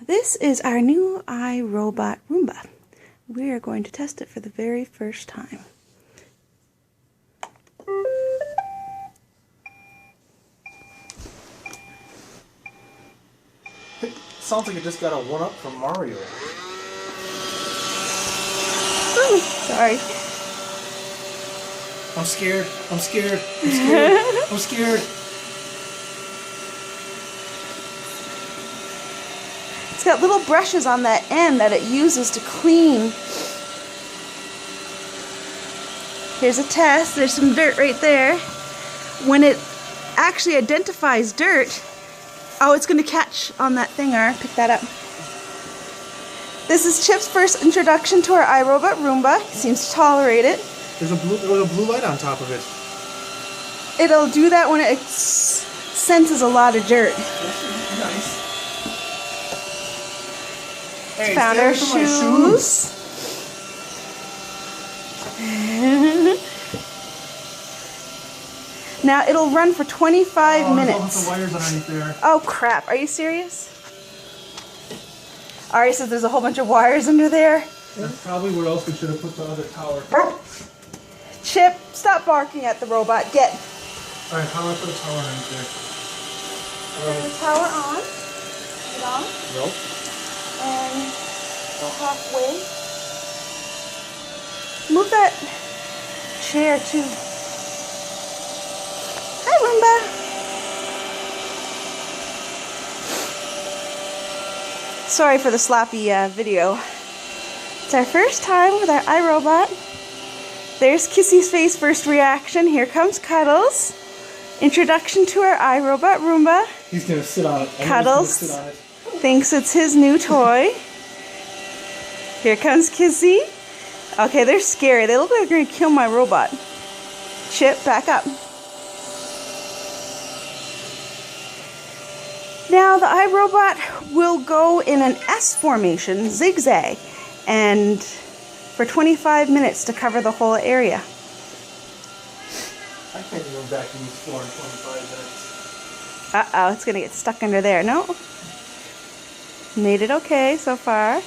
This is our new iRobot Roomba. We are going to test it for the very first time. It sounds like it just got a 1-up from Mario. Ooh, sorry. I'm scared. I'm scared. I'm scared. I'm scared. It's got little brushes on that end that it uses to clean. Here's a test. There's some dirt right there. When it actually identifies dirt, oh, it's going to catch on that thing. Pick that up. This is Chip's first introduction to our iRobot Roomba. He seems to tolerate it. There's a blue light on top of it. It'll do that when it senses a lot of dirt. Nice. Hey, Found our shoes. Now it'll run for 25 minutes. The wires underneath there. Oh crap, are you serious? Ari says there's a whole bunch of wires under there. That's probably where else we should have put the other tower. Chip, stop barking at the robot. Get. Alright, how do I put a tower underneath there? Turn the power on. Get on. Nope. And go halfway. Move that chair too. Hi, Roomba. Sorry for the sloppy video. It's our first time with our iRobot. There's Kissy's face first reaction. Here comes Cuddles. Introduction to our iRobot Roomba. He's gonna sit on it. Cuddles thinks it's his new toy. Here comes Kissy. Okay, they're scary. They look like they're gonna kill my robot. Chip, back up. Now the iRobot will go in an S formation, zigzag, and for 25 minutes to cover the whole area. I can't even back in these 4 in 25 minutes. Uh-oh, it's gonna get stuck under there. No? Made it okay so far.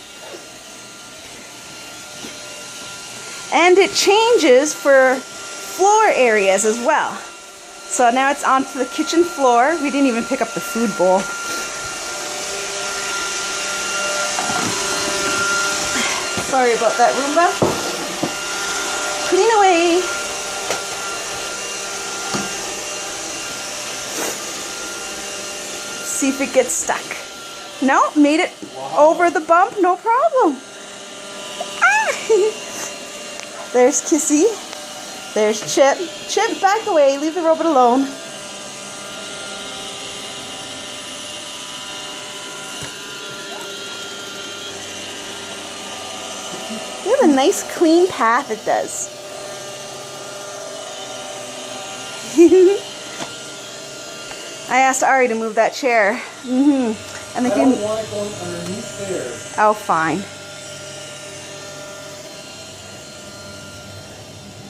And it changes for floor areas as well. So now it's onto the kitchen floor. We didn't even pick up the food bowl. Sorry about that, Roomba. Clean away. See if it gets stuck. No, made it over the bump, no problem. Ah! There's Kissy. There's Chip. Chip, back away. Leave the robot alone. Look at the nice clean path it does. I asked Ari to move that chair. And I don't want it going underneath there. Oh, fine.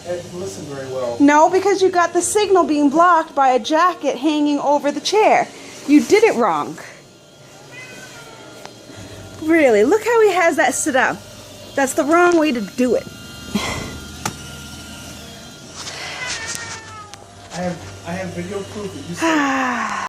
It didn't listen very well. No, because you got the signal being blocked by a jacket hanging over the chair. You did it wrong. Really, look how he has that set up. That's the wrong way to do it. I have video proof that you said